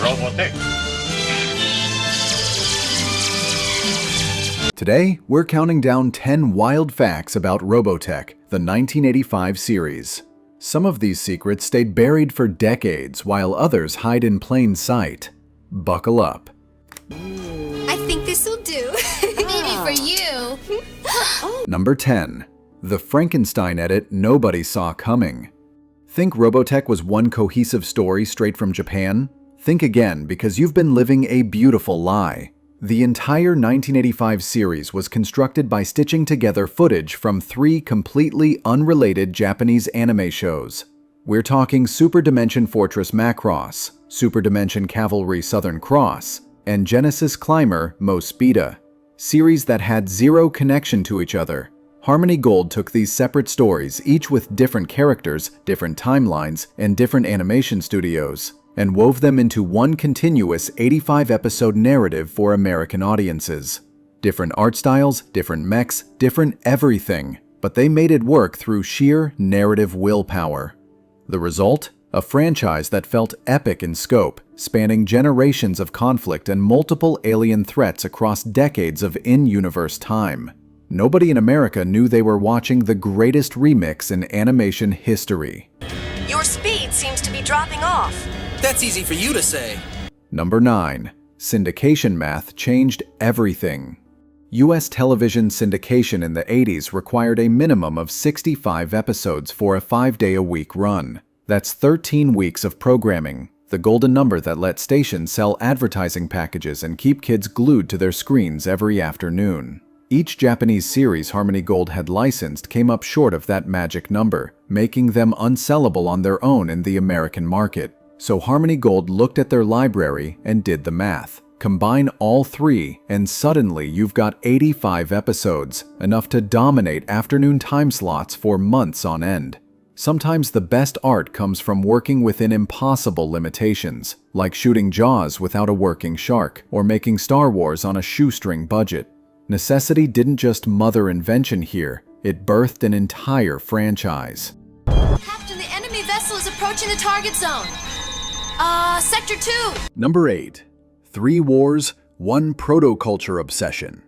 Robotech. Today, we're counting down 10 wild facts about Robotech, the 1985 series. Some of these secrets stayed buried for decades, while others hide in plain sight. Buckle up. I think this'll do. Maybe for you. Number 10. The Frankenstein edit nobody saw coming. Think Robotech was one cohesive story straight from Japan? Think again, because you've been living a beautiful lie. The entire 1985 series was constructed by stitching together footage from 3 completely unrelated Japanese anime shows. We're talking Super Dimension Fortress Macross, Super Dimension Cavalry Southern Cross, and Genesis Climber Mospeeda, series that had zero connection to each other. Harmony Gold took these separate stories, each with different characters, different timelines, and different animation studios, and wove them into one continuous 85-episode narrative for American audiences. Different art styles, different mechs, different everything, but they made it work through sheer narrative willpower. The result? A franchise that felt epic in scope, spanning generations of conflict and multiple alien threats across decades of in-universe time. Nobody in America knew they were watching the greatest remix in animation history. Your speed seems to be dropping off. That's easy for you to say. Number 9. Syndication math changed everything. U.S. television syndication in the 80s required a minimum of 65 episodes for a 5-day-a-week run. That's 13 weeks of programming, the golden number that let stations sell advertising packages and keep kids glued to their screens every afternoon. Each Japanese series Harmony Gold had licensed came up short of that magic number, making them unsellable on their own in the American market. So Harmony Gold looked at their library and did the math. Combine all 3, and suddenly you've got 85 episodes, enough to dominate afternoon time slots for months on end. Sometimes the best art comes from working within impossible limitations, like shooting Jaws without a working shark, or making Star Wars on a shoestring budget. Necessity didn't just mother invention here, it birthed an entire franchise. Captain, the enemy vessel is approaching the target zone. Sector 2. Number 8. 3 wars, 1 proto-culture obsession.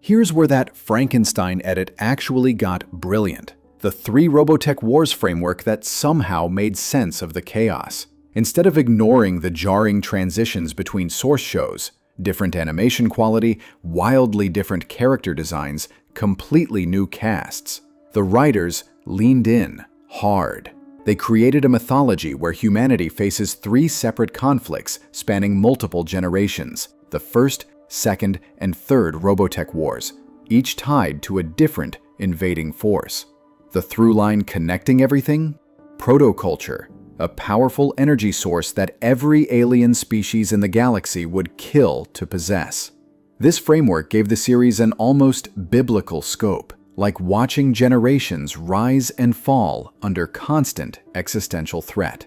Here's where that Frankenstein edit actually got brilliant. The 3 Robotech wars framework that somehow made sense of the chaos. Instead of ignoring the jarring transitions between source shows, different animation quality, wildly different character designs, completely new casts, the writers leaned in hard. They created a mythology where humanity faces 3 separate conflicts spanning multiple generations, the first, second, and third Robotech wars, each tied to a different invading force. The through line connecting everything? Protoculture, a powerful energy source that every alien species in the galaxy would kill to possess. This framework gave the series an almost biblical scope, like watching generations rise and fall under constant existential threat.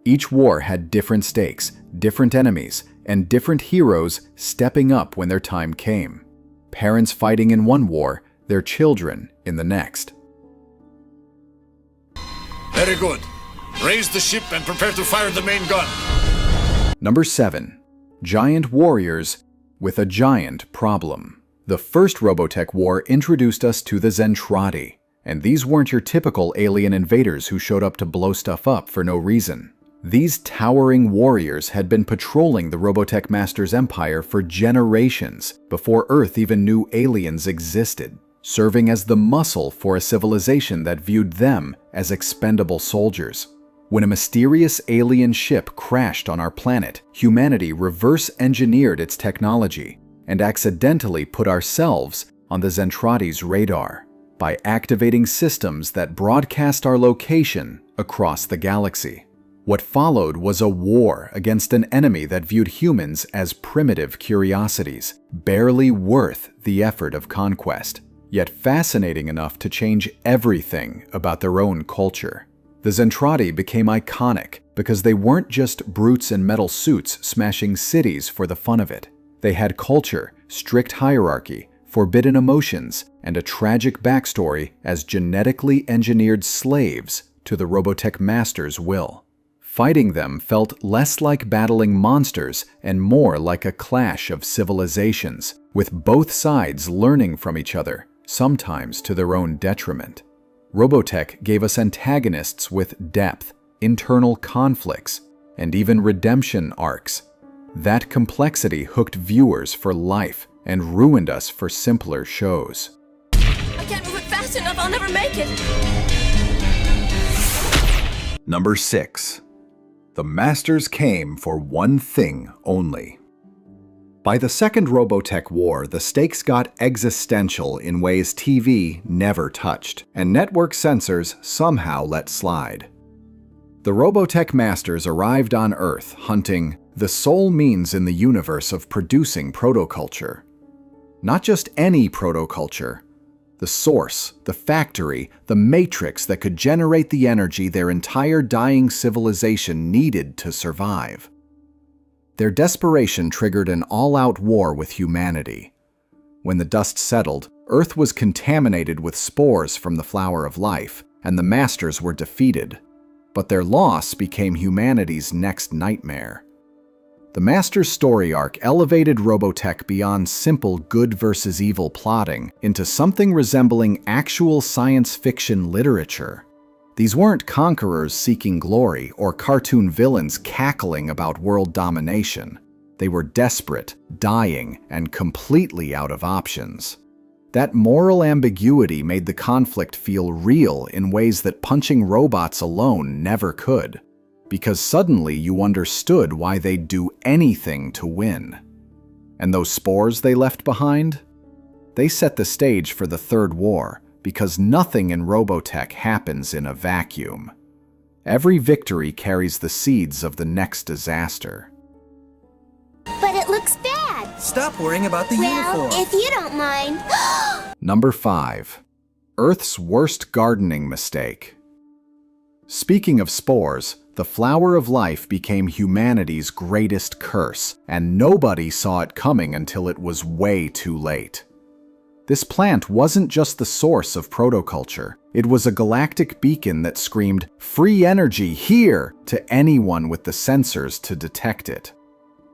Each war had different stakes, different enemies, and different heroes stepping up when their time came. Parents fighting in one war, their children in the next. Very good. Raise the ship and prepare to fire the main gun. Number 7. Giant warriors with a giant problem. The first Robotech war introduced us to the Zentradi, and these weren't your typical alien invaders who showed up to blow stuff up for no reason. These towering warriors had been patrolling the Robotech Masters' empire for generations before Earth even knew aliens existed, serving as the muscle for a civilization that viewed them as expendable soldiers. When a mysterious alien ship crashed on our planet, humanity reverse-engineered its technology and accidentally put ourselves on the Zentradi's radar by activating systems that broadcast our location across the galaxy. What followed was a war against an enemy that viewed humans as primitive curiosities, barely worth the effort of conquest, yet fascinating enough to change everything about their own culture. The Zentradi became iconic because they weren't just brutes in metal suits smashing cities for the fun of it. They had culture, strict hierarchy, forbidden emotions, and a tragic backstory as genetically engineered slaves to the Robotech Masters' will. fighting them felt less like battling monsters and more like a clash of civilizations, with both sides learning from each other, sometimes to their own detriment. Robotech gave us antagonists with depth, internal conflicts, and even redemption arcs. That complexity hooked viewers for life and ruined us for simpler shows. I can't move it fast enough, I'll never make it! Number 6. The Masters came for one thing only. By the Second Robotech War, the stakes got existential in ways TV never touched, and network censors somehow let slide. The Robotech Masters arrived on Earth hunting the sole means in the universe of producing protoculture. Not just any protoculture, the source, the factory, the matrix that could generate the energy their entire dying civilization needed to survive. Their desperation triggered an all-out war with humanity. When the dust settled, Earth was contaminated with spores from the flower of life, and the Masters were defeated. But their loss became humanity's next nightmare. The Masters' story arc elevated Robotech beyond simple good versus evil plotting into something resembling actual science fiction literature. These weren't conquerors seeking glory or cartoon villains cackling about world domination. They were desperate, dying, and completely out of options. That moral ambiguity made the conflict feel real in ways that punching robots alone never could, because suddenly you understood why they'd do anything to win. And those spores they left behind? They set the stage for the Third War, because nothing in Robotech happens in a vacuum. Every victory carries the seeds of the next disaster. But it looks bad. Stop worrying about the Well, uniform. if you don't mind. Number 5. Earth's worst gardening mistake. Speaking of spores, the flower of life became humanity's greatest curse, and nobody saw it coming until it was way too late. This plant wasn't just the source of protoculture. It was a galactic beacon that screamed, "Free energy here!" to anyone with the sensors to detect it.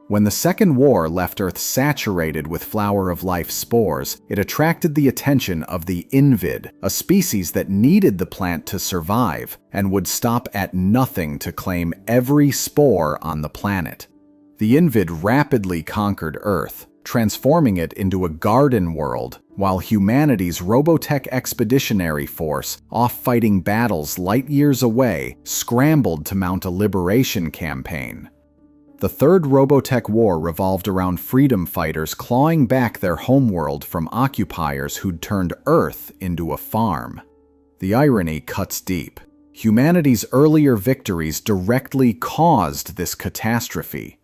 When the Second War left Earth saturated with flower of life spores, it attracted the attention of the Invid, a species that needed the plant to survive and would stop at nothing to claim every spore on the planet. The Invid rapidly conquered Earth, transforming it into a garden world, while humanity's Robotech Expeditionary Force, off fighting battles light years away, scrambled to mount a liberation campaign. The Third Robotech War revolved around freedom fighters clawing back their homeworld from occupiers who'd turned Earth into a farm. The irony cuts deep. Humanity's earlier victories directly caused this catastrophe.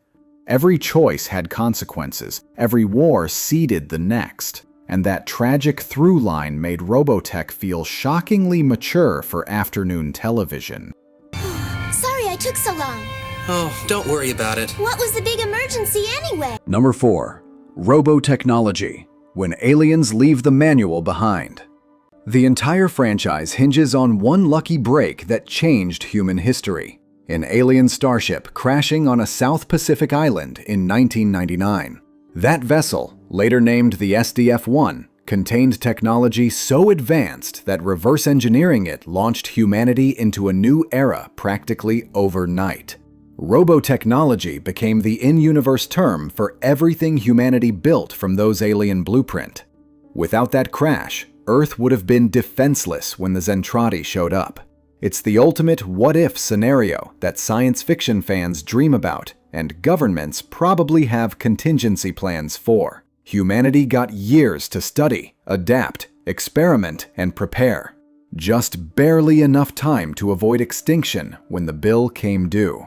Every choice had consequences, every war seeded the next, and that tragic through line made Robotech feel shockingly mature for afternoon television. Sorry I took so long. Oh, don't worry about it. What was the big emergency anyway? Number 4. Robotechnology. When aliens leave the manual behind. The entire franchise hinges on one lucky break that changed human history. An alien starship crashing on a South Pacific island in 1999. That vessel, later named the SDF-1, contained technology so advanced that reverse engineering it launched humanity into a new era practically overnight. Robotechnology became the in-universe term for everything humanity built from those alien blueprint. Without that crash, Earth would have been defenseless when the Zentradi showed up. It's the ultimate what-if scenario that science fiction fans dream about, and governments probably have contingency plans for. Humanity got years to study, adapt, experiment, and prepare. Just barely enough time to avoid extinction when the bill came due.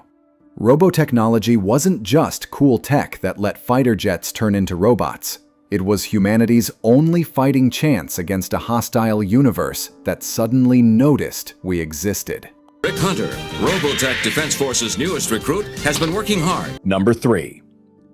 Robotechnology wasn't just cool tech that let fighter jets turn into robots. It was humanity's only fighting chance against a hostile universe that suddenly noticed we existed. Rick Hunter, Robotech Defense Force's newest recruit, has been working hard. Number 3.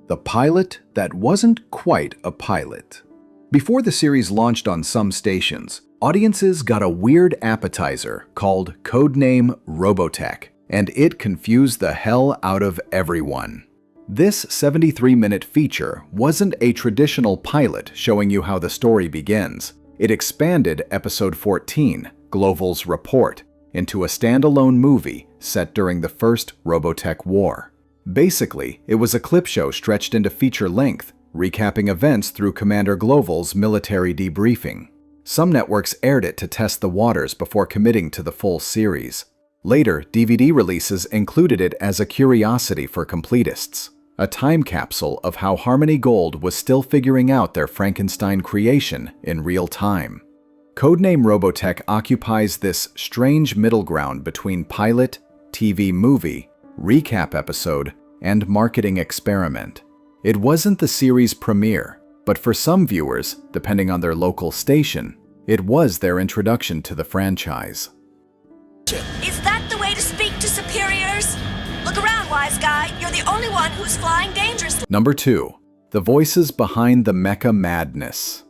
The pilot that wasn't quite a pilot. Before the series launched on some stations, audiences got a weird appetizer called Codename Robotech. and it confused the hell out of everyone. This 73-minute feature wasn't a traditional pilot showing you how the story begins. It expanded Episode 14, Gloval's Report, into a standalone movie set during the First Robotech War. Basically, it was a clip show stretched into feature length, recapping events through Commander Gloval's military debriefing. Some networks aired it to test the waters before committing to the full series. Later, DVD releases included it as a curiosity for completists, a time capsule of how Harmony Gold was still figuring out their Frankenstein creation in real time. Codename Robotech occupies this strange middle ground between pilot, TV movie, recap episode, and marketing experiment. It wasn't the series premiere, but for some viewers, depending on their local station, it was their introduction to the franchise. Is that the way to speak to superiors? Look around, wise guy. You're the only one who's flying dangerously. Number 2. The voices behind the mecha madness.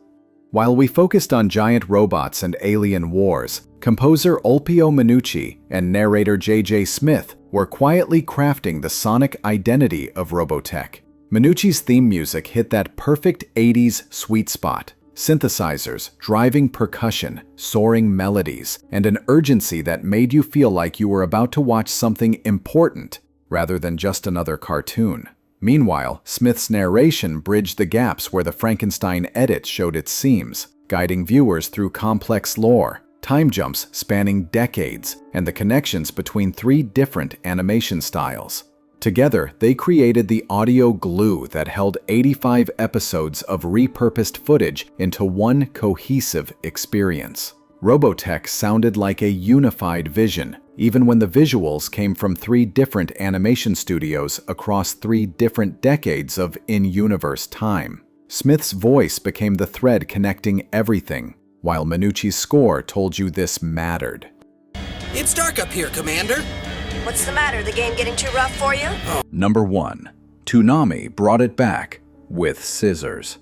While we focused on giant robots and alien wars, composer Olpio Minucci and narrator J.J. Smith were quietly crafting the sonic identity of Robotech. Minucci's theme music hit that perfect 80s sweet spot. Synthesizers, driving percussion, soaring melodies, and an urgency that made you feel like you were about to watch something important rather than just another cartoon. Meanwhile, Smith's narration bridged the gaps where the Frankenstein edit showed its seams, guiding viewers through complex lore, time jumps spanning decades, and the connections between 3 different animation styles. Together, they created the audio glue that held 85 episodes of repurposed footage into one cohesive experience. Robotech sounded like a unified vision, even when the visuals came from 3 different animation studios across 3 different decades of in-universe time. Smith's voice became the thread connecting everything, while Minucci's score told you this mattered. It's dark up here, Commander. What's the matter? The game getting too rough for you? Number 1. Toonami brought it back with scissors.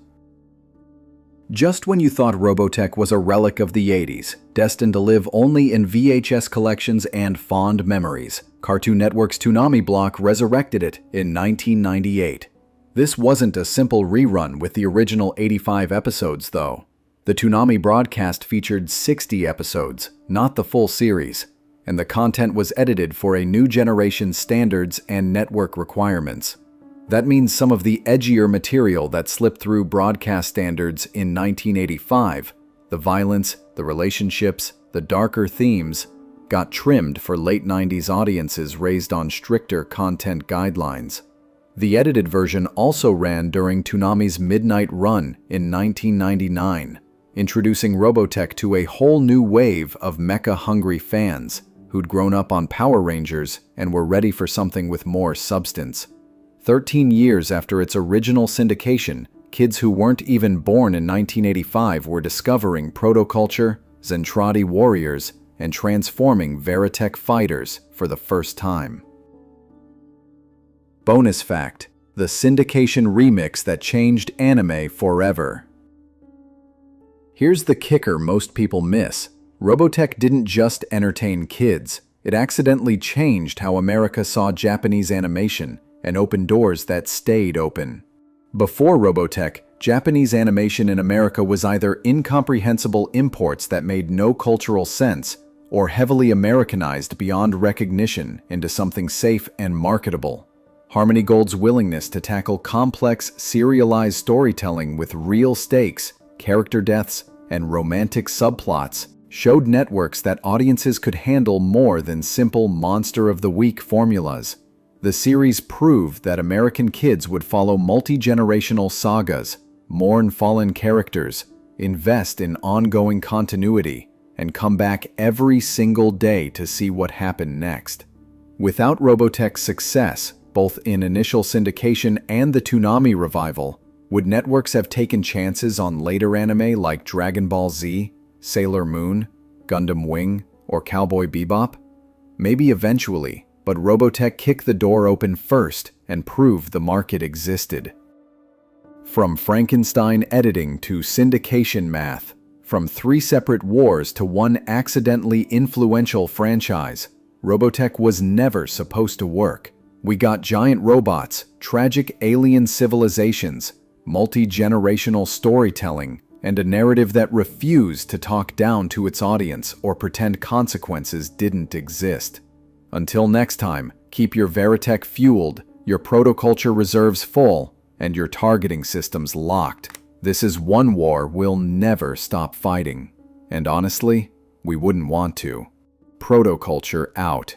Just when you thought Robotech was a relic of the 80s, destined to live only in VHS collections and fond memories, Cartoon Network's Toonami block resurrected it in 1998. This wasn't a simple rerun with the original 85 episodes, though. The Toonami broadcast featured 60 episodes, not the full series, and the content was edited for a new generation standards and network requirements. That means some of the edgier material that slipped through broadcast standards in 1985, the violence, the relationships, the darker themes, got trimmed for late 90s audiences raised on stricter content guidelines. The edited version also ran during Toonami's midnight run in 1999, introducing Robotech to a whole new wave of mecha-hungry fans who'd grown up on Power Rangers and were ready for something with more substance. 13 years after its original syndication, kids who weren't even born in 1985 were discovering protoculture, Zentradi warriors, and transforming Veritech fighters for the first time. Bonus fact: the Syndication remix that changed anime forever. Here's the kicker most people miss. Robotech didn't just entertain kids. It accidentally changed how America saw Japanese animation and opened doors that stayed open. Before Robotech, Japanese animation in America was either incomprehensible imports that made no cultural sense or heavily Americanized beyond recognition into something safe and marketable. Harmony Gold's willingness to tackle complex, serialized storytelling with real stakes, character deaths, and romantic subplots showed networks that audiences could handle more than simple monster of the week formulas. The series proved that American kids would follow multi-generational sagas, mourn fallen characters, invest in ongoing continuity, and come back every single day to see what happened next. Without Robotech's success, both in initial syndication and the Toonami revival, would networks have taken chances on later anime like Dragon Ball Z, Sailor Moon, Gundam Wing, or Cowboy Bebop? Maybe eventually, but Robotech kicked the door open first and proved the market existed. From Frankenstein editing to syndication math, from 3 separate wars to one accidentally influential franchise, Robotech was never supposed to work. We got giant robots, tragic alien civilizations, multi-generational storytelling, and a narrative that refused to talk down to its audience or pretend consequences didn't exist. Until next time, keep your Veritech fueled, your protoculture reserves full, and your targeting systems locked. This is one war we'll never stop fighting. And honestly, we wouldn't want to. Protoculture out.